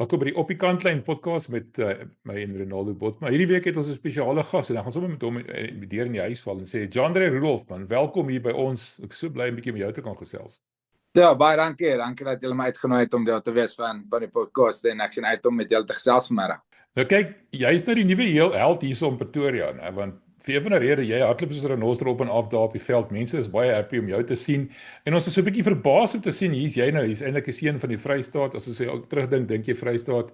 Welkom by die Op die Kantlyn podcast met my en Ronaldo Botma. Hierdie week het ons 'n spesiale gas en dan gaan sommer met hom deur in die huis val en sê Jandre Rudolph man, welkom hier by ons. Ek is so bly 'n bietjie met jou te kan gesels. Ja, baie dankie. Dankie dat julle my uitgenooi het om deel te wees van die podcast en ek sien uit om met julle te gesels vanmiddag. Nou kyk, jy's nou die nuwe held hierso in Pretoria, nou, want vir een van die redes jy hardloop soos 'n renoster op en af daar op die veld. Mense is baie happy om jou te sien en ons is so 'n bietjie verbaas om te sien hier's jy nou, hier's eintlik 'n seun van die Vrystaat. As ons ook terugdink, dink jy Vrystaat,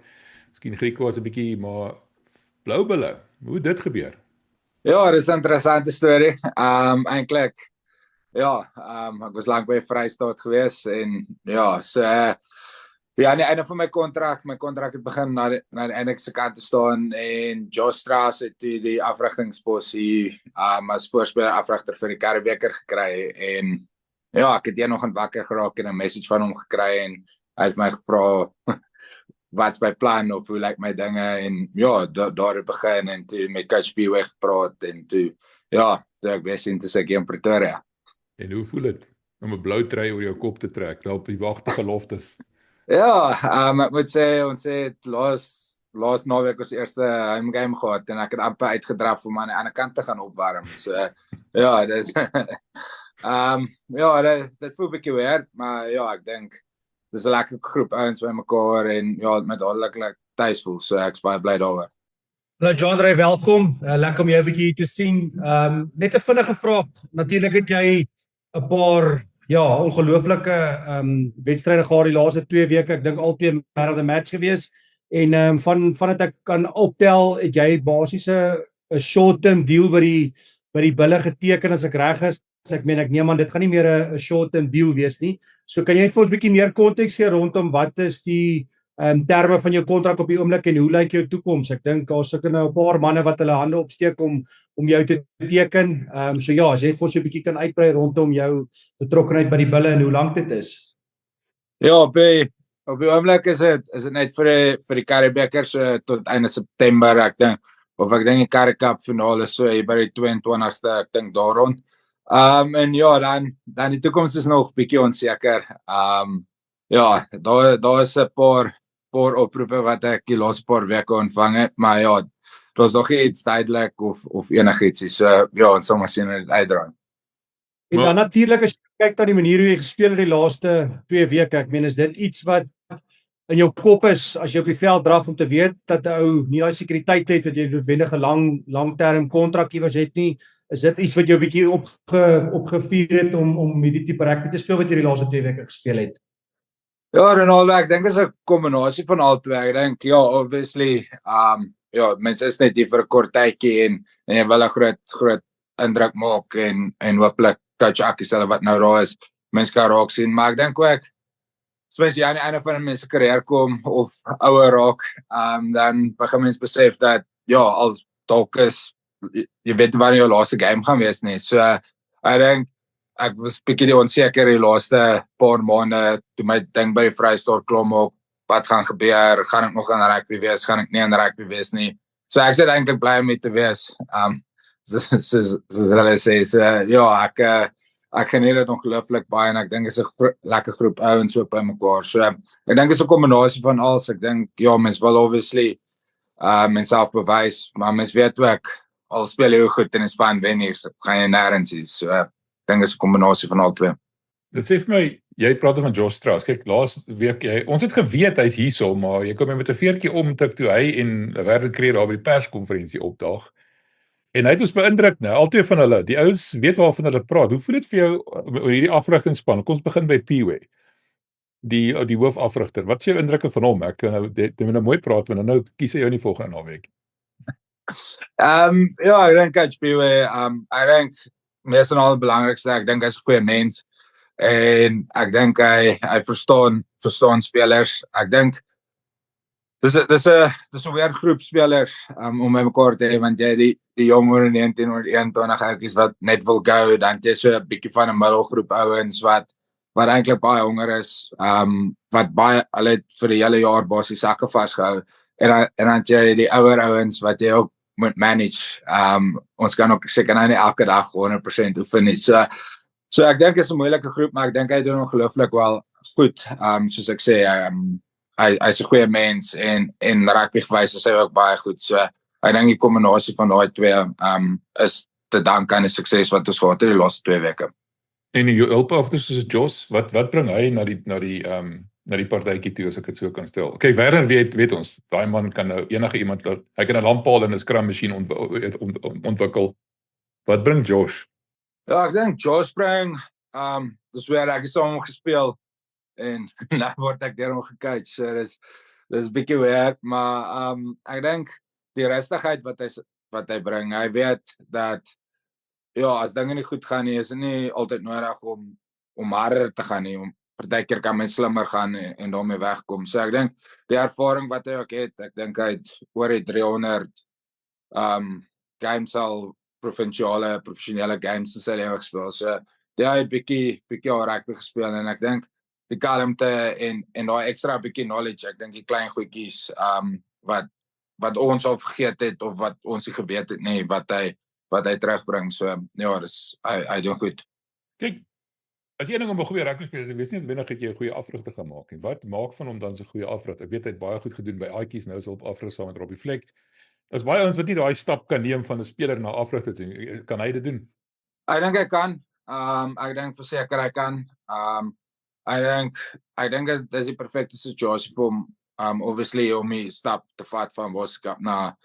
miskien Griekwa was 'n bietjie, maar blou bulle. Hoe het dit gebeur? Ja, dis 'n interessante storie. Eintlik ek was lank by Vrystaat gewees en ja, so aan die einde van my kontrak het begin na die eindigste kant te staan en Josh Strauss het die afrigtingspos hier as voorspeler afrigter vir die Karibeker gekry en ja, ek het nog aan wakker geraak en 'n message van hom gekry en hy het my gevra wat's my plan of hoe lyk my dinge en ja, daar het begin en toe met Coach P gepraat en toe ek wens in te sê in Pretoria. En hoe voel dit om 'n blou trui oor jou kop te trek, daar op die wagte geloftes? Ja, ek moet sê, ons het laas naweek ons eerste home game gehad en ek het amper uitgedraf om aan die ander kant te gaan opwarm. So ja, dit dit voel 'n bietjie weird, maar ja, ek dink dis 'n lekker groep ouens by mekaar en ja, met dadelik tuis voel, so ek's baie bly daaroor. Hallo Jandre, welkom. Lekker om jou 'n bietjie te sien. Net 'n vinnige vraag. Natuurlik het jy 'n paar ongelooflike wedstryde gehad die laaste 2 weke. Ek dink albei man of the match gewees. En vandat ek kan optel, het jy basies 'n short-term deal by die Bulle geteken as ek reg is. Ek neem aan dit gaan nie meer 'n short-term deal wees nie. So kan jy vir ons 'n bietjie meer konteks gee rondom wat is die terme van jou kontrak op die oomblik en hoe lyk jou toekoms? Ek dink daar's seker nou 'n paar manne wat hulle hande opsteek om jou te teken. So ja, as jy vir ons 'n bietjie kan uitbrei rondom jou betrokkenheid by die Bulle en hoe lank dit is. Ja, op die oomblik is dit net vir die Karibeker so tot einde September, ek dink die Currie Cup finale so hier by die 22ste, ek dink daar rond. En ja, dan die toekoms is nog bietjie onseker. Daar is 'n paar oproepe wat ek die laaste paar weke ontvang het, maar ja, daar's nog iets duidelik of enigiets. So ja, ons sal maar sien hoe dit uitdraai. En dan natuurlik as jy kyk na die manier hoe jy gespeel het die laaste 2 weke, ek is dit iets wat in jou kop is as jy op die veld draf om te weet dat 'n ou nie daai sekuriteit het dat jy noodwendig 'n langterm kontrak iewers het nie. Is dit iets wat jou 'n bietjie opgevuur het om hierdie tipe rugby te speel wat jy die laaste 2 weke gespeel het? Ja, Ronaldo, ek dink is 'n kombinasie van al twee. Ek dink ja, obviously, mense is net hier vir 'n kort tydjie en jy wil 'n groot indruk maak en hopelik coach Aki self wat nou daar is, mense kan raak sien, maar ek dink ook spesifiek aan die einde van 'n mens se karriere kom of ouer raak, dan begin mens besef dat ja, als dalk is jy weet wanneer jou laaste game gaan wees nie. So ek dink ek was bietjie onseker die laaste paar maande toe my ding by die Vrystaat klom op wat gaan gebeur, gaan ek nog aan rugby wees, gaan ek nie aan rugby wees nie. So ek sit eintlik bly om dit te wees. Soos hulle sê, so ja, ek geniet dit ongelooflik baie en ek dink is 'n lekker groep ouens ook by mekaar. So ek dink is 'n kombinasie van alles. Ek dink ja, mens wil obviously menself bewys, maar mens weet ook al speel jy goed in die span wen nie, gaan jy nêrens hê. So ek dink is 'n kombinasie van al twee. Dit sê vir my, jy praat van Josh Strauss. Kyk, laas week ons het geweet hy's hierso, maar jy kom met 'n veertjie omtik toe hy en Wêreldkreer daar by die perskonferensie opdaag. En hy het ons beïndruk, nou, albei van hulle, die ouens weet waarvan hulle praat. Hoe voel dit vir jou hierdie afrigtingspan? Kom ons begin by P-Way. Die hoofafrigter. Wat is jou indrukke van hom? Ek nou nou mooi praat want nou kies hy jou nie volgende naweek. Ja, ek dink Coach P-Way, ek dink mees van al die belangrikste, ek dink hy's 'n goeie mens en ek dink hy verstaan spelers. Ek dink dis 'n weer groep spelers om by mekaar te hê, want jy die jonger 19 of 21 ouetjies wat net wil go, dan jy so 'n bietjie van 'n middelgroep ouens wat eintlik baie honger is, wat baie hulle het vir die hele jaar basies sakke vasgehou en dan jy die ouer ouens wat jy ook moet manage. Ons kan ook seker nou nie elke dag 100% oefen nie. So ek dink is 'n moeilike groep, maar ek dink hy doen ongelooflik wel goed. Soos ek sê, hy's 'n goeie mens en rugbywys is hy ook baie goed. So ek dink die kombinasie van daai twee is te dank aan die sukses wat ons gehad het die laaste 2 weke. En die hulpafter soos Jos, wat bring hy na die partytjie toe, as ek dit so kan stel? Kyk, Werner weet ons, daai man kan nou enige iemand hy kan 'n lamppaal en 'n scrum masjien ontwikkel. Wat bring Josh? Ja, ek dink Josh bring dis waar ek saam gespeel en nou word ek deur hom gecoach. So dis 'n bietjie werk, maar ek dink die rustigheid wat hy bring. Hy weet dat ja, as dinge nie goed gaan nie, is dit nie altyd nodig om harder te gaan nie. Partykeer kan mens slimmer gaan en daarmee wegkom. So ek dink die ervaring wat hy ook het, ek dink hy het oor die 300 games al professionele games in sy lewe gespeel. So hy het bietjie al rugby gespeel en ek dink die kalmte en daai ekstra bietjie knowledge, ek dink die klein goedjies wat ons al vergeet het of wat ons nie geweet het nie, wat hy terugbring. So ja, hy doen goed. Kyk, as een ding om 'n goeie rugby speler, ek weet nie noodwendig het jy 'n goeie afrigter gemaak nie. Wat maak van hom dan so 'n goeie afrigter? Ek weet hy het baie goed gedoen by Aatjies, nou is hy op afrig saam met Robbie Fleck. Daar's baie ouens wat nie daai stap kan neem van 'n speler na afrigter toe. Kan hy dit doen? Ek dink hy kan. Ek dink verseker hy kan. Ek dink dit is die perfekte situasie vir hom. Obviously om die stap te vat van Boskap na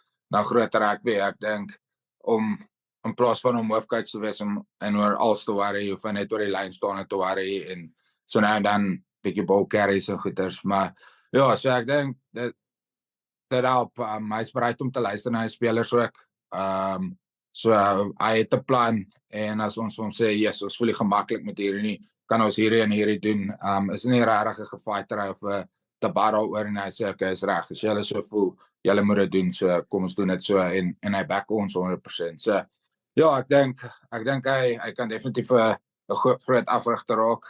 groter rugby. Ek dink om in plaas van om hoofcoach te wees en oor alles te worry of net oor die lyn staan te worry en so nou en dan bietjie ball carries en goeters, maar ja, so ek dink dat help. Hy's bereid om te luister na die spelers ook. So hy het 'n plan en as ons hom sê yes, ons voel nie gemaklik met hierdie nie, kan ons hierdie en hierdie doen. Is nie regtig 'n gefighter of 'n debat daaroor en hy sê okay, is reg. As julle so voel, julle moet dit doen, so kom ons doen dit so en hy back ons 100%. So ja, ek dink hy kan definitief 'n groot afrigter raak.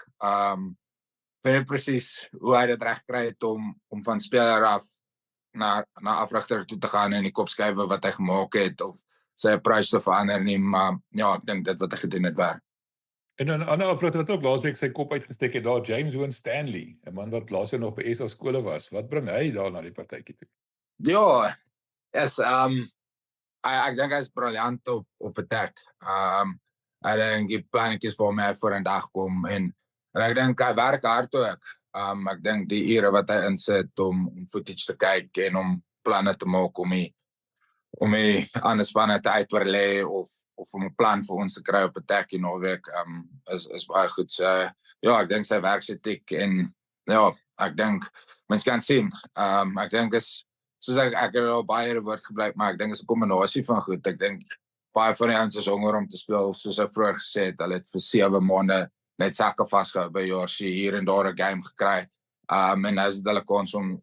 Weet nie presies hoe hy dit reg kry het om van speler af na afrigter toe te gaan en die kopskuive wat hy gemaak het of sy approach te verander nie, maar ja, ek dink dit wat hy gedoen het werk. En 'n ander afrigter wat ook laasweek sy kop uitgesteek het, daar James Owen Stanley, 'n man wat laas jaar nog by SA skole was. Wat bring hy daar na die partytjie toe? Ja, yes, ek dink hy's briljant op attack. Ek dink die plannetjies waarmee hy voor in dag kom en ek dink hy werk hard ook. Ek dink die ure wat hy insit om footage te kyk en om planne te maak om die ander spanne te uitoorlê of om 'n plan vir ons te kry op attack in naweek is baie goed. So ja, ek dink sy werksetiek en ja, ek dink mens kan sien. Ek dink is soos ek het al baie woord gebruik, maar ek dink is 'n kombinasie van goed. Ek dink baie van die ouens is honger om te speel, soos ek vroeër gesê het, hulle het vir 7 maande net sakke vasgehou by Jorsie, hier en daar 'n game gekry. En nou is dit hulle kans om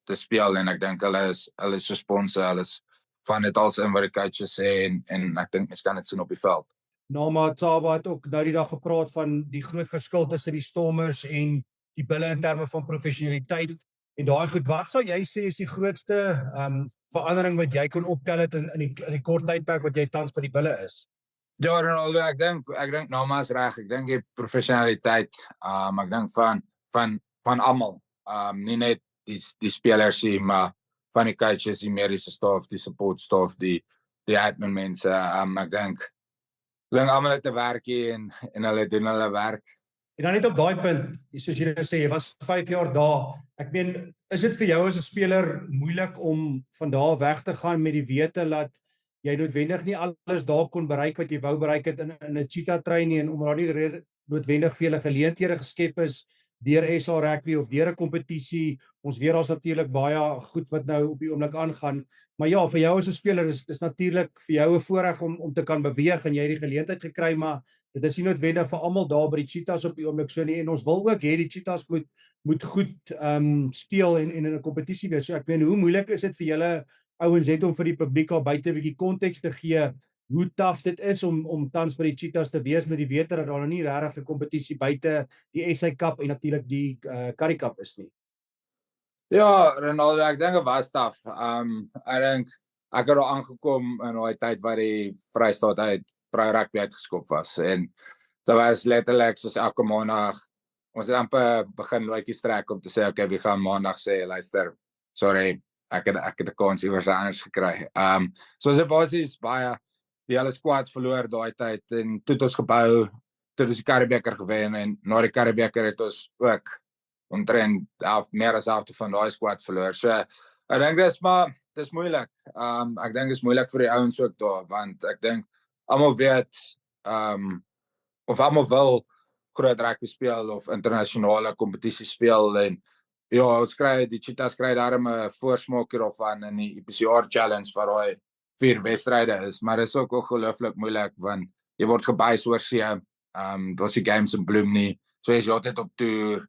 te speel en ek dink hulle is so sponsor, hulle is van dit als in wat die coaches sê en ek dink mens kan dit sien op die veld. Nama Tsaba het ook nou die dag gepraat van die groot verskil tussen die Stormers en die Bulle in terme van professionaliteit en daai goed. Wat sal jy sê is die grootste verandering wat jy kon optel het in die kort tydperk wat jy tans by die Bulle is? Ja, Ronaldo, ek dink Nama is reg. Ek dink die professionaliteit, ek dink van almal, nie net die spelers nie, maar van die coaches, die mediese staf, die support staf, die admin mense. Ek dink almal het te werk hier en hulle doen hulle werk. En dan net op daai punt, soos jy sê, jy was 5 jaar daar. Ek meen, is dit vir jou as 'n speler moeilik om van daar weg te gaan met die wete dat jy noodwendig nie alles daar kon bereik wat jy wou bereik het in 'n cheetah trein nie en omdat nie noodwendig vir julle geleenthede geskep is deur SA Rugby of deur 'n kompetisie. Ons weet daar's natuurlik baie goed wat nou op die oomblik aangaan. Maar ja, vir jou as 'n speler is natuurlik vir jou 'n voorreg om te kan beweeg en jy het die geleentheid gekry, maar dit is nie noodwendig vir almal daar by die Cheetahs op die oomblik so nie en ons wil ook hê die Cheetahs moet goed speel en in 'n kompetisie wees. So ek weet hoe moeilik is dit vir julle ouens net om vir die publiek al buite 'n bietjie konteks te gee hoe taaf dit is om tans by die Cheetahs te wees met die wete dat daar nog nie regtig 'n kompetisie buite die SA Cup en natuurlik die Currie Cup is nie. Ja, Ronaldo, ek dink dit was taaf. Ek dink ek het al aangekom in daai tyd waar die Vrystaat uit Pro Rugby uitgeskop was en dit was letterlik soos elke maandag ons het amper begin loetjies trek om te sê okay, wie gaan maandag sê luister, sorry, ek het 'n kans iewers anders gekry. So ons het basies baie die hele squad verloor daai tyd en toe het ons gebou, toe ons die Karibeker gewen en na die Karibeker het ons ook omtrent meer as helfte van daai squad verloor. So ek dink dis moeilik. Ek dink dit is moeilik vir die ouens ook daar want ek dink almal weet of almal wil groot rugby speel of internasionale kompetisie speel en ja, ons kry die Cheetahs kry daarom 'n voorsmaak hiervan in die IPCR challenge waar daai 4 wedstryde is, maar dit is ook ongelooflik moeilik want jy word gebuis oor see. Daar's die games in Bloem nie. So jy's altyd op toer.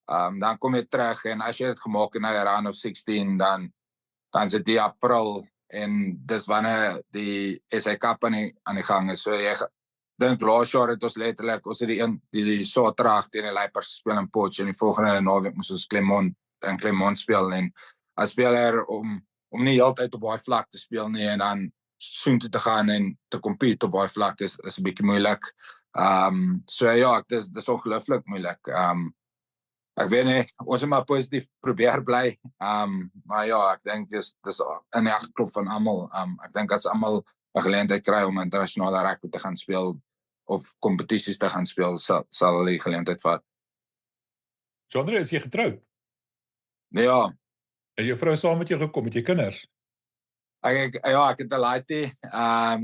Dan kom jy terug en as jy dit gemaak het na die round of 16 dan is dit die April en dis wanneer die SA Cup aan die gang is. So jy dink laas jaar het ons letterlik ons het die Saterdag teen die Leipers gespeel in Potch en die volgende naweek moes ons Clermont speel en as speler om nie heeltyd op baie vlak te speel nie en dan soontoe te gaan en te compete op baie vlak is 'n bietjie moeilik. So ja, dis ongelooflik moeilik. Ek weet nie, ons moet maar positief probeer bly. Maar ja, ek dink dis in die agterkop van almal. Ek dink as almal 'n geleentheid kry om internasionale rugby te gaan speel of kompetisies te gaan speel, sal hulle die geleentheid vat. Sondre, is jy getroud? Ja, En jou vrou saam met jou gekom, met jy kinders? ek het 'n laaitie.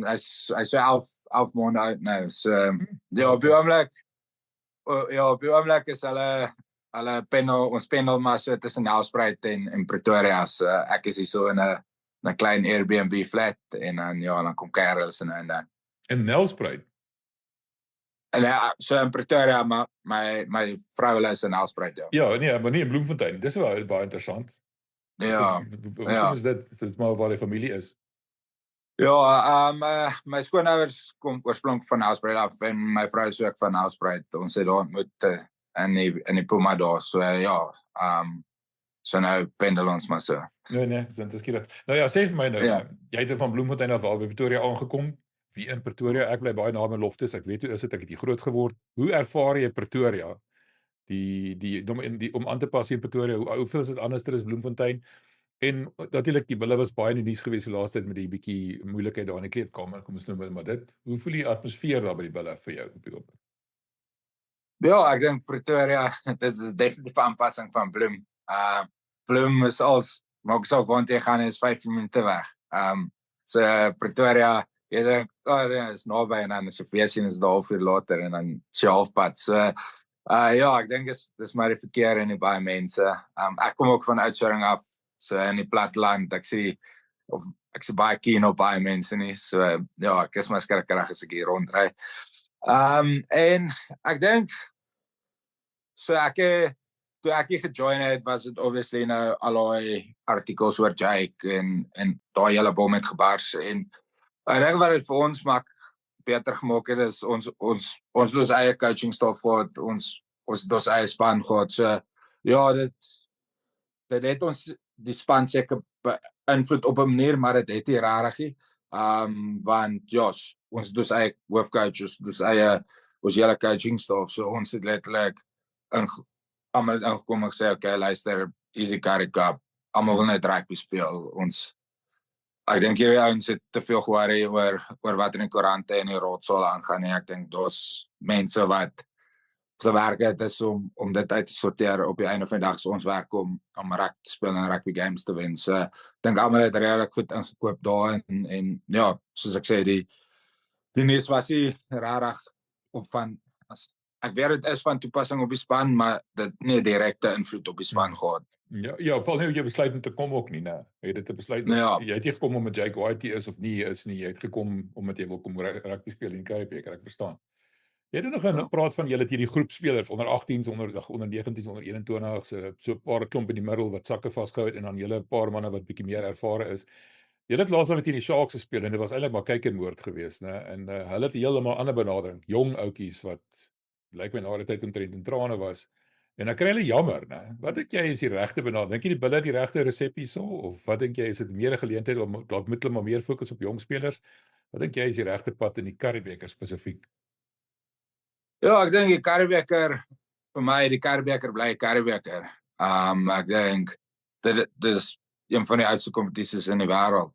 Hy's so 11 maande oud nou. So ja, op die oomblik is hulle ons pendel maar so tussen Nelspruit en Pretoria. So ek is hier so in 'n klein Airbnb flat en dan kom kuier hulle se nou en dan. In Nelspruit? En ja, so in Pretoria, maar my vrou is in Nelspruit, ja. Ja, nee, maar nie in Bloemfontein. Dis wel baie interessant. Ja. Hoekom is dit? Dis maar waar die familie is. Ja, my skoonouers kom oorspronklik van Nelspruit af en my vrou is ook van Nelspruit. Ons het daar ontmoet in die Puma daar. So ja, so nou pendel ons maar so. Nee, dis interessant. Nou ja, sê vir my nou, Ja. jy het van Bloemfontein af al by Pretoria aangekom. Wie in Pretoria? Ek bly baie naby Loftus. Ek weet hoe is dit, ek het hier groot geword. Hoe ervaar jy Pretoria? Om aan te pas in Pretoria, hoeveel is dit anders as Bloemfontein? En natuurlik die bulle was baie in die nuus gewees die laaste tyd met die bietjie moeilikheid daar in die kleedkamer. Kom ons noem maar dit. Hoe voel die atmosfeer daar by die bulle vir jou op die oomblik? Ja, ek dink Pretoria, dit is definitief 'n aanpassing van Bloem. Bloem is maar ek sou want jy gaan is 5 minute weg. So Pretoria, jy dink, nee, is naby en dan is jy weer sien is daar 'n halfuur later en dan is jy halfpad. So ja, ek dink dis maar die verkeer en die baie mense. Ek kom ook van Oudtshoorn af, so in die platteland. Ek sien baie keen op baie mense nie. So ja, ek is maar skrikkerig as ek hier rondry. En ek dink so toe ek hier gejoin het, was dit obviously nou al daai artikels oor Jake en daai hele bom het gebars en ek dink wat dit vir ons beter gemaak het is ons het eie coaching staf gehad, ons het ons eie span gehad. So ja, dit het ons die span seker beïnvloed op 'n manier, maar dit het nie regtig nie. Want ja, ons het ons eie hoofcoach, ons hele coaching staf. So ons het letterlik almal ingekom en gesê, okay, luister, easy carry cup, almal wil net rugby speel. Ek dink hierdie ouens het te veel worry oor wat in die koerante en die rotsaal aangaan en ek dink daar's mense wat se werk het is om dit uit te sorteer op die einde van die dag. So ons werk om rugby te speel en rugby games te wen. So ek dink almal het regtig goed ingekoop daar en ja, soos ek sê, die nuus was nie regtig op van ek weet dit is van toepassing op die span, maar dit nie 'n direkte invloed op die span gehad. Ja, val nie jy besluit om te kom ook nie, né? Jy het dit 'n besluit. Ja. Jy het nie gekom omdat Jake White is of nie is nie. Jy het gekom omdat jy wil kom rugby speel in die Karibeker, ek verstaan. Jy het nog 'n praat van julle het hierdie groep spelers onder 18s, onder 19s, onder 21s, so 'n paar klomp in die middel wat sakke vasgehou het en dan julle 'n paar manne wat bietjie meer ervare is. Julle het laas net teen die Sharks gespeel en dit was eintlik maar kyk en moord geweest, né? En hulle het 'n heeltemal ander benadering. Jong ouetjies wat lyk my na die tyd omtrent in trane was. En dan kry hulle jammer, né? Wat dink jy is die regte benadering? Dink jy die bulle het die regte resep hierso of wat dink jy is dit meer 'n geleentheid om dalk moet hulle maar meer fokus op jong spelers? Wat dink jy is die regte pad in die Karibeker spesifiek? Ja, ek dink die Karibeker vir my die Karibeker bly Karibeker. Ek dink dit is een van die oudste kompetisies in die wêreld.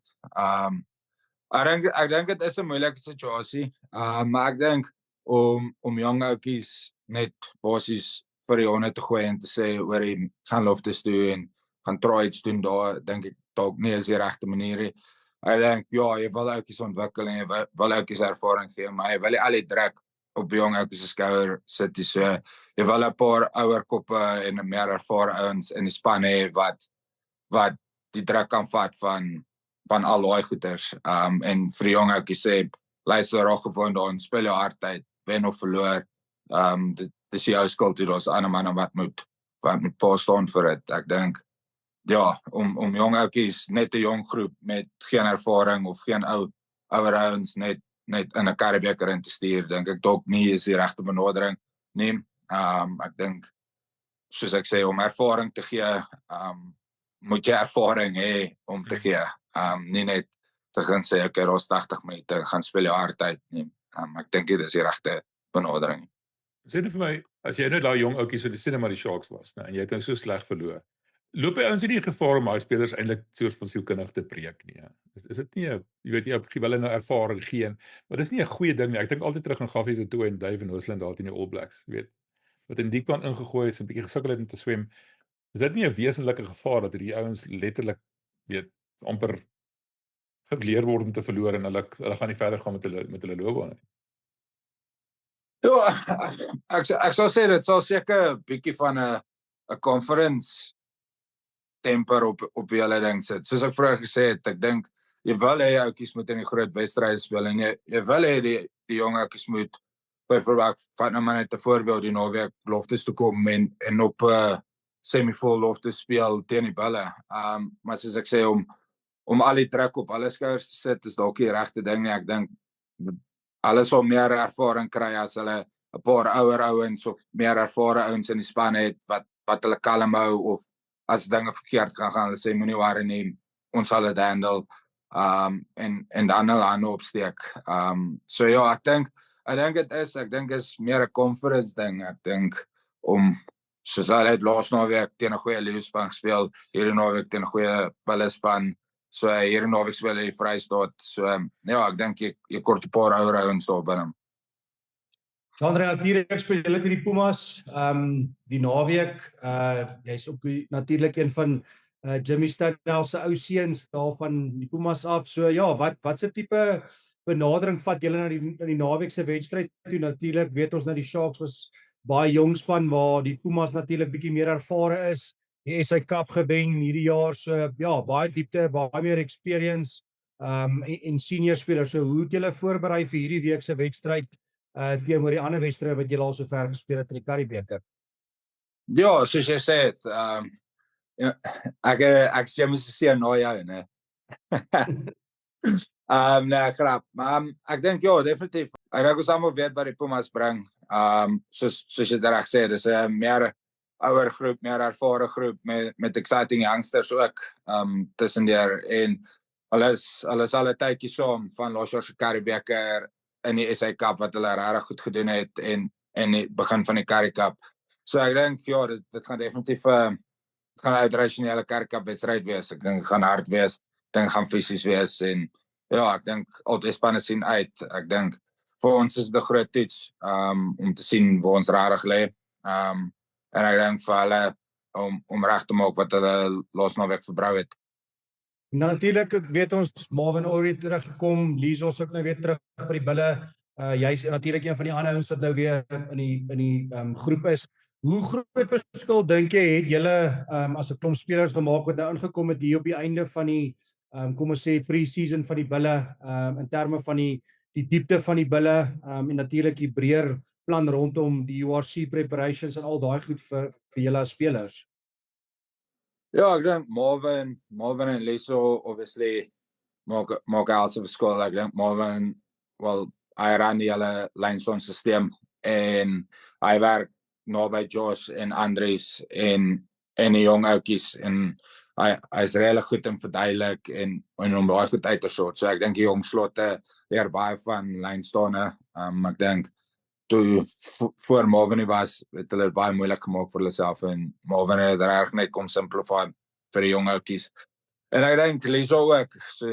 Ek dink dit is 'n moeilike situasie. Maar ek dink om jong ouetjies net basies vir die honde te gooi en te sê oor die gaan Loftus toe en gaan try iets doen daar, dink ek dalk nie is die regte manier nie. Ek dink ja, jy wil ouetjies ontwikkel en jy wil ouetjies ervaring gee, maar jy wil nie al die druk op jong ouetjies se skouer sit nie. So jy wil 'n paar ouer koppe en 'n meer ervare ouens in die span hê wat die druk kan vat van al daai goeters. En vir die jong ouetjies sê luister raak gewoon daar en speel jou hart uit, wen of verloor. Dit is jou skuld, daar's ander manne wat moet pa staan vir dit. Ek dink ja, om jong ouetjies, net 'n jong groep met geen ervaring of geen ouer ouens net in 'n Karibeker in te stuur, dink ek dalk nie is die regte benadering nie. Ek dink soos ek sê, om ervaring te gee, moet jy ervaring hê om te gee. Nie net te gaan sê okay, daar's 80 minute, gaan speel jou hart uit nie. Ek dink dit is die regte benadering. Sê net vir my, as jy nou daai jong ouetjies so die sien maar die Sharks was, nou en jy het nou so sleg verloor. Loop hy ouens nie die gevaar om daai spelers eintlik soort van sielkundig te preek nie. Is dit nie, jy weet jy wil hulle nou ervaring gee, maar dis nie 'n goeie ding nie. Ek dink altyd terug aan Gaffie de Tooy en Dave en Hoosland daar teen die All Blacks, weet. Wat in die kant ingegooi is en 'n bietjie gesukkel het om te swem. Is dit nie 'n wesenlike gevaar dat hierdie ouens letterlik weet amper geleer word om te verloor en hulle gaan nie verder gaan met hulle loopbaan nie. Ja, ek sou sê dit sal seker 'n bietjie van 'n conference temper op die hele ding sit. Soos ek vroeër gesê het, ek dink jy wil hê ouetjies moet in die groot wedstryde speel en jy wil hê die jong ouetjies moet byvoorbeeld vat nou maar net 'n voorbeeld die naweek Loftus toe kom en op semi-full Loftus speel teen die Bulle. Maar soos ek sê om al die druk op alle skouers te sit is dalk die regte ding nie. Ek dink hulle sal meer ervaring kry as hulle 'n paar ouer ouens of meer ervare ouens in die span het wat hulle kalm hou of as dinge verkeerd gaan hulle sê moenie worry nie, ons sal dit handle. En dan hulle hande opsteek. So ja, ek dink dit is meer 'n conference ding. Ek dink soos hulle het laas naweek teen 'n goeie Leeu-span gespeel, hierdie naweek teen 'n goeie Bulle-span. So hierdie naweek speel hulle die Vrystaat. So ja, ek dink jy kort 'n paar ouer ouens daar binne. Andre, natuurlik speel julle teen die Pumas, die naweek, jy's ook natuurlik een van Jimmy Stanel se ou seuns daar van die Pumas af. So ja, wat se tipe benadering vat julle na die naweek se wedstryd toe? Natuurlik weet ons dat die Sharks was baie jong span waar die Pumas natuurlik bietjie meer ervare is. Die SA Cup gewen hierdie jaar, so ja, baie diepte, baie meer experience en senior spelers. So hoe het julle voorberei vir hierdie week se wedstryd teenoor die ander wedstryde wat julle al so ver gespeel het in die Karibeker? Ja, soos jy sê, ek sê mens sê nou jou, né? Nee, grap. Maar ek dink ja, definitief. Ek dink ons almal weet wat die Pumas bring. Soos jy reg sê, dis 'n meer ouer groep, meer ervare groep met exciting youngsters ook tussendeur en hulle is al 'n tydjie saam van laas jaar se Karibeker in die SA Cup wat hulle regtig goed gedoen het en die begin van die Currie Cup. So ek dink ja, dit gaan definitief dit gaan 'n uitreisionele Currie Cup wedstryd wees. Ek dink dit gaan hard wees, ek dink gaan fisies wees en ja, ek dink albei spanne sien uit. Ek dink vir ons is dit 'n groot toets om te sien waar ons regtig lê. En ek dink vir hulle om reg te maak wat hulle laas naweek verbrou het. Nou natuurlik weet ons Marvin Orie teruggekom, Lisos ook nou weer terug by die Bulle. Jy's natuurlik een van die ander ouens wat nou weer in die groep is. Hoe groot verskil dink jy het julle as 'n klomp spelers gemaak wat nou ingekom het hier op die einde van die kom ons sê pre-season van die Bulle in terme van die diepte van die Bulle en natuurlik die breër plan rondom die URC preparations en al daai goed vir julle as spelers? Ja, ek dink Marvin en Liso obviously maak alles op skool. Ek dink Marvin, hy ran die hele Lineston stelsel en hy werk naby Josh en Andries en die jong ouetjies en hy is regtig goed in verduidelik en om baie goed uit te sort. So ek dink die jong slotte leer baie van Lineston. Ek dink toe voor Marvin was, het hulle baie moeilik gemaak vir hulle self en Marvin het reg net kom simplify vir die jong ouetjies. En ek dink Liso ook, so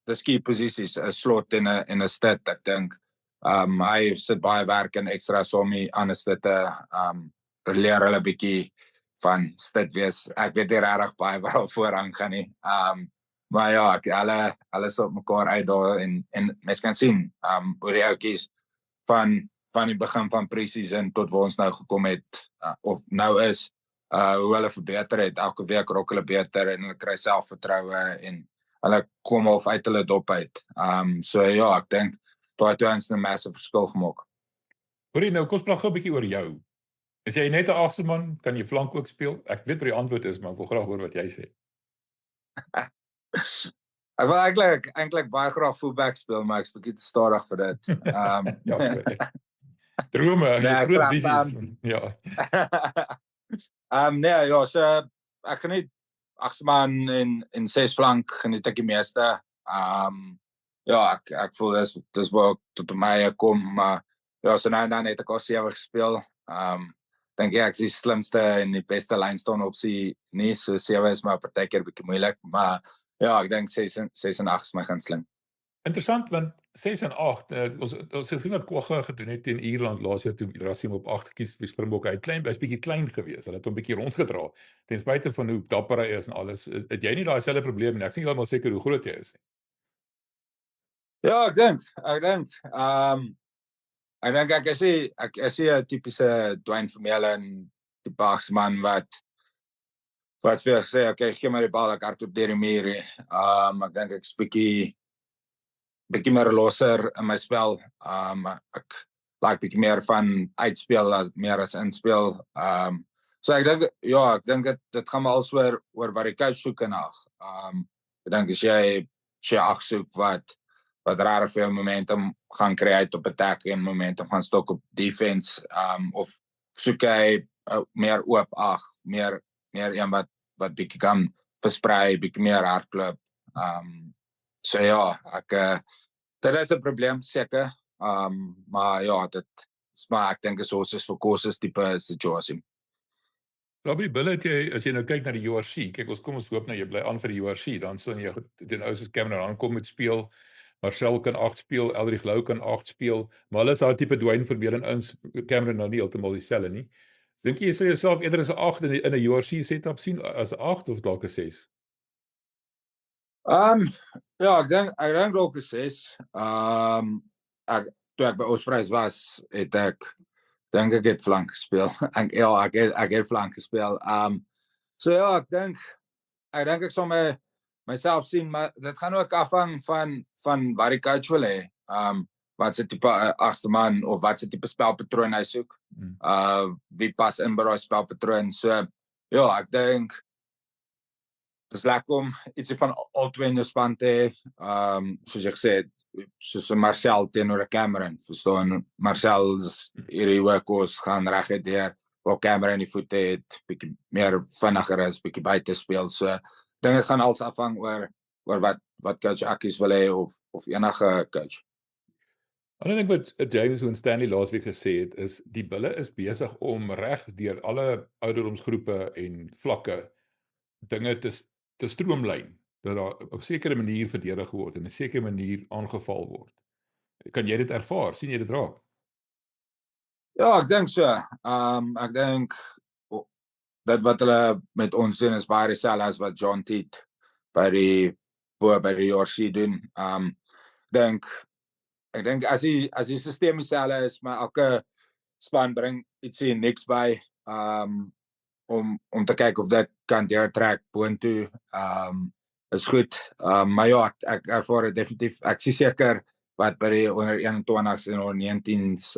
dis key posisies, 'n slot en 'n stit, ek dink. Hy sit baie werk en ekstra somie ander stitte, leer hulle bietjie van stit wees. Ek weet nie regtig baie wat al vooraan gaan nie. Maar ja, hulle sal mekaar uitdaag en mens kan sien, hoe die ouetjies van die begin van pre-season tot waar ons nou gekom het, of nou is, hoe hulle verbeter het. Elke week raak hulle beter en hulle kry selfvertroue en hulle kom of uit hulle dop uit. So ja, ek dink daai twee ons 'n massive verskil gemaak. Hoorie nou, kom ons praat gou 'n bietjie oor jou. Is jy net 'n agste man? Kan jy flank ook speel? Ek weet wat die antwoord is, maar ek wil graag hoor wat jy sê. Ek wil eintlik baie graag fullback speel, maar ek's bietjie te stadig vir dit. Ja, drome, Nee, groot klaar, visies. Ja. Nee, ja, so ek geniet agste man en 6 flank geniet ek die meeste. Ja, ek voel dis waar ek tot my kom, maar ja, so nou en dan het ek al 7 gespeel. Dink ek is die slimste en die beste line-staan opsie nie, so 7 is maar partykeer bietjie moeilik, maar ja, ek dink 6 en 8 is my gunsteling. Interessant, want 6 en 8, ons het gesien wat Kwagga gedoen het teen Ierland laas jaar toe Rasim op 8 gekies vir Springbokke. Hy's bietjie klein gewees. Hulle het hom bietjie rondgedra. Ten spyte van hoe dapper hy is en alles, het jy nie daai selfde probleem nie. Ek is nie heeltemal seker hoe groot jy is nie. Ja, ek dink ek is 'n tipiese Dwayne Vermeulen tipe agsman wat vir sê, okay, gee my die bal, ek hardloop deur die muur. Ek dink ek's bietjie meer losser in my spel. Ek like bietjie meer van uitspeel meer as inspeel. So ek dink dit gaan maar als oor wat die coach soek en ag. Ek dink as jy 8 soek wat raar vir jou momentum gaan create op attack en momentum gaan stok op defense, of soek jy meer oop 8, meer een wat bietjie kan versprei, bietjie meer hardloop. So ja, dit is 'n probleem seker. Maar ja, ek dink is ons vir courses tipe situasie. Robbie Bulle, het jy, as jy nou kyk na die URC, kyk ons hoop nou jy bly aan vir die URC, dan sal jy teen ou soos Cameron aankom met speel. Marcel kan 8 speel, Eldrick Lou kan 8 speel, maar hulle is daai tipe Dwayne Vermeulen ins, Cameron nou nie heeltemal dieselfde nie. Dink jy sê jouself eerder as 'n 8 in 'n URC setup sien as 'n 8 of dalk 'n 6? Ja, ek dink dalk 'n 6. Toe ek by Ospreys was, het ek het flank gespeel. Ek het flank gespeel. So ja, ek dink ek sal myself sien, maar dit gaan ook afhang van wat die coach wil hê. Wat se tipe agste man of wat se tipe spelpatroon hy soek. Wie pas in by daai spelpatroon. So ja, ek dink dis lekker om ietsie van al twee in jou span te hê. Soos ek sê, soos Marcel teenoor Cameron, verstaan, Marcel is hierdie workhorse, gaan reguit deur, waar Cameron die voete het, bietjie meer vinniger is, bietjie buite speel. So dinge gaan als afhang oor wat coach Akkies wil hê of enige coach. Ander ding wat James en Stanley laasweek gesê het, is die Bulle is besig om reg deur alle ouderdomsgroepe en vlakke dinge te stroomlyn, dat daar op 'n sekere manier verdedig word en 'n sekere manier aangeval word. Kan jy dit ervaar? Sien jy dit raak? Ja, ek dink so. Ek dink dat wat hulle met ons doen is baie dieselfde as wat John Teet by die JRC doen. Ek dink as die stelsel dieselfde is, maar elke span bring ietsie niks by, om te kyk of dit kan deurtrek boontoe. Is goed. Maar ja, ek ervaar dit definitief. Ek is seker wat by die onder 21s en onder 19s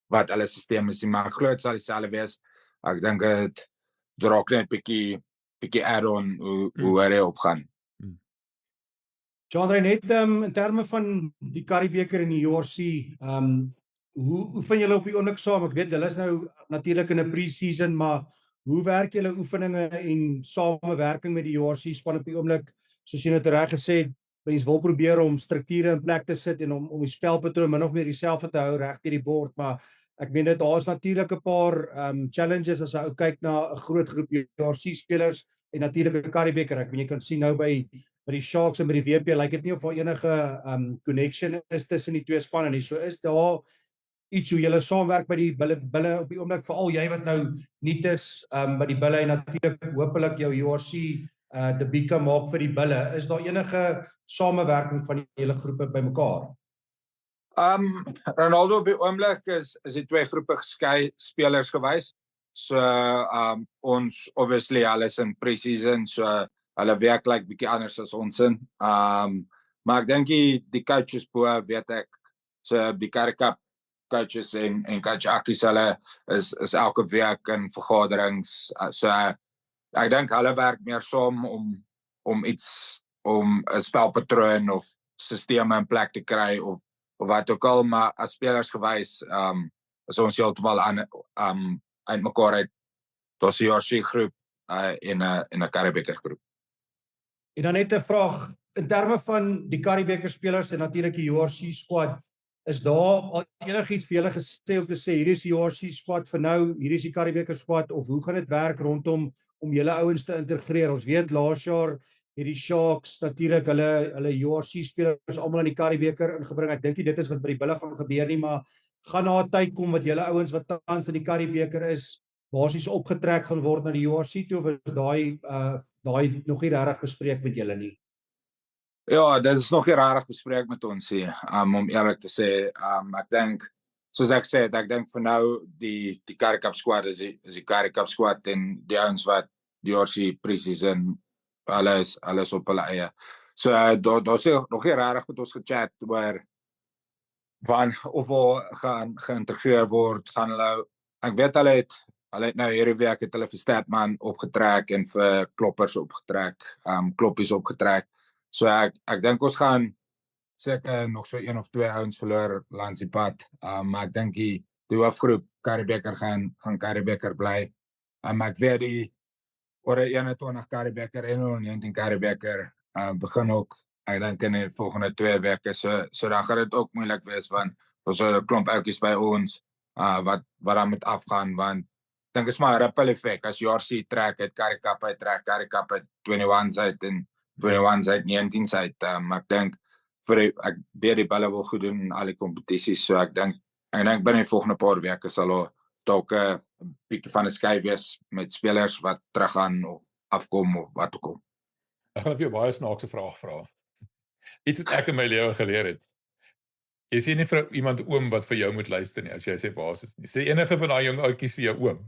wat hulle stelsel is, maar glo dit sal dieselfde wees. Ek dink dit draak net bietjie add-on hoe hy opgaan. Jean-André, net in terme van die Karibebeker en die JRC, hoe oefen julle op die oomblik saam? Ek weet hulle is nou natuurlik in 'n pre-season, maar hoe werk julle oefeninge en samewerking met die JRC span op die oomblik? Soos jy net reg gesê het, mens wil probeer om strukture in plek te sit en om die spelpatroon min of meer dieselfde te hou reg deur die bord, maar ek meen dit daar is natuurlik 'n paar challenges as jy kyk na 'n groot groep JRC spelers en natuurlik 'n Currie-beker. Ek meen jy kan sien nou by die Sharks en by die WP lyk dit nie of daar enige connection is tussen die twee spanne nie. So is daar iets hoe julle saamwerk by die bulle op die oomblik, veral jy wat nou nuut is by die bulle en natuurlik hopelik jou JRC debuut kan maak vir die bulle. Is daar enige samewerking van die hele groepe bymekaar? Ronaldo op die oomblik is die twee groepe geskei spelers gewys. So ons obviously alles in pre-season, so hulle werk bietjie anders as ons in. Maar ek dink die coaches bo weet ek, so die Currie Cup coaches en coach Akkies hulle is elke week in vergaderings. So ek dink hulle werk meer saam om 'n spelpatroon of sisteme in plek te kry of wat ook al, maar as spelers gewys is ons heeltemal uit mekaar uit. Daar's 'n JRC groep en 'n Currie-beker groep. En dan net 'n vraag in terme van die Currie-beker spelers en natuurlik die JRC squad, is daar al enigiets vir julle gesê om te sê hier is die JRC squad vir nou, hier is die Currie-beker squad, of hoe gaan dit werk rondom om julle ouens te integreer? Ons weet laas jaar hierdie Sharks natuurlik hulle JRC spelers almal in die Currie-beker ingebring. Ek dink dit is wat by die bulle gaan gebeur nie, maar gaan na 'n tyd kom wat julle ouens wat tans in die Currie-beker is basies opgetrek gaan word na die JRC toe, of is daai nog nie regtig bespreek met julle nie? Ja, dit is nog nie regtig bespreek met ons hier, om eerlik te sê. Ek dink, soos ek sê, ek dink vir nou die Currie Cup squad is die Currie Cup squad en die ouens wat die JRC pre-season alles op hulle eie. So daar's nog nie regtig met ons gechat oor of gaan geïntegreer word. Ek weet hulle het nou hierdie week het hulle vir Statman opgetrek en vir Kloppers opgetrek, Kloppies opgetrek. So ek dink ons gaan seker nog so 1 of 2 ouens verloor langs die pad. Maar ek dink die hoofgroep Currie-beker gaan Currie-beker bly. Ek weet die oor 21 Currie-beker en 19 Currie-beker begin ook, ek dink in die volgende 2 weke. So dan gaan dit ook moeilik wees, want ons 'n klomp ouetjies by ons wat dan moet afgaan, want ek dink is maar 'n ripple effek. As JRC trek uit Currie Cup uit, trek Currie Cup uit 21s uit en 21s uit 19s uit. Ek dink ek weet die bulle wil goed doen in al die kompetisies, so ek dink binne die volgende paar weke sal dalk 'n bietjie van 'n skei wees met spelers wat teruggaan of afkom of wat ook al. Ek gaan vir jou baie snaakse vraag vra. Iets wat ek in my lewe geleer het. Jy sê nie vir iemand oom wat vir jou moet luister nie, as jy sê basis nie. Sê enige van daai jong ouetjies vir jou oom.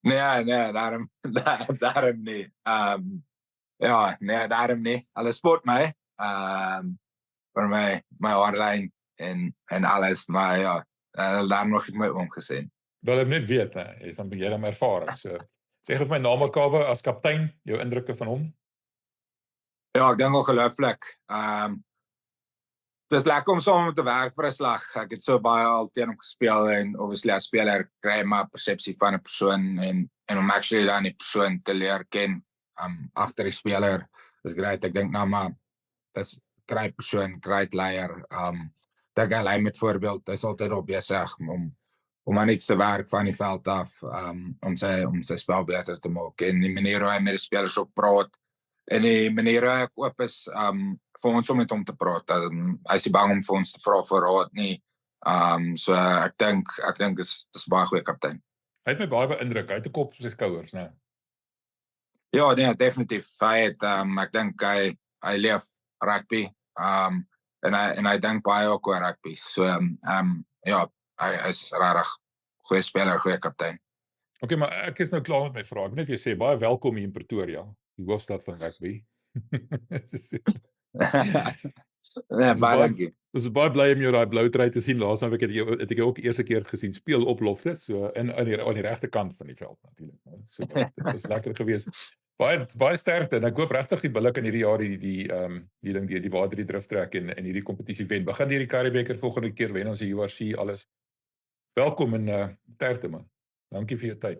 Nee, daarom nie. Ja, nee, daarom nie. Hulle spot my. Vir my hardlyn en alles, maar ja, daar nog nie my oom gesê. Wil ek net weet, jy is dan jy dan ervaring. So sê gou vir my Namakwa as kaptein, jou indrukke van hom. Ja, ek dink ongelooflik. Dis lekker om saam met te werk vir 'n slag. Ek het so baie al teen hom gespeel en obviously as speler kry jy maar persepsie van 'n persoon en om actually dan die persoon te leer ken agter die speler is great. Ek dink nou maar dis great persoon, great leier. Dat hy met voorbeeld, hy's altyd op besig om aan iets te werk van die veld af, om sy spel beter te maak en die manier hoe hy met die spelers ook praat en die manier hoe hy oop is vir ons om met hom te praat. Hy is nie bang om vir ons te vra vir raad nie. So ek dink dis baie goeie kaptein. Hy het my baie beïndruk. Hy het 'n kop op sy skouers, né? Ja, nee, definitief. Hy het ek dink hy leef rugby. En hy dink baie ook oor rugby. So ja, hy is regtig goeie speler, goeie kaptein. Okay, maar ek is nou klaar met my vrae. Ek wil net vir jou sê baie welkom hier in Pretoria, die hoofstad van rugby. Nee, baie dankie. Ons is baie bly om jou daai blou trui te sien. Laas week het ek jou ook eerste keer gesien speel op Loftus, so aan die regte kant van die veld natuurlik. So dit was lekker geweest. Baie sterkte en ek hoop regtig die Bulle kan hierdie jaar die water die drif trek en hierdie kompetisie wen. Begin hierdie Currie-beker volgende keer wen ons die JRC alles. Welkom en sterkte man. Dankie vir jou tyd.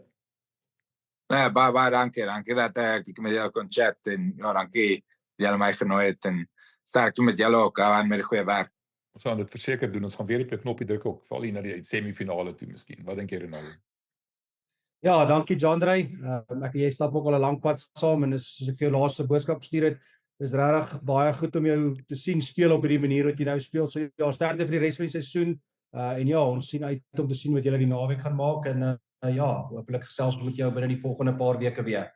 Nee, baie dankie. Dankie dat ek met jou kon chat en ja, dankie dat jy my genooi het en sterkte met julle ook aan met die goeie werk. Ons gaan dit verseker doen. Ons gaan weer op die knoppie druk ook, veral hier na die semifinale toe miskien. Wat dink jy, Ronaldo? Ja, dankie Jandrey. Ek en jy stap ook al 'n lang pad saam en as ek vir jou laaste boodskap gestuur het, is regtig baie goed om jou te sien speel op hierdie manier wat jy nou speel. So ja, sterkte vir die res van die seisoen. En ja, ons sien uit om te sien wat julle die naweek gaan maak en ja, hopelik gesels met jou binne die volgende paar weke weer.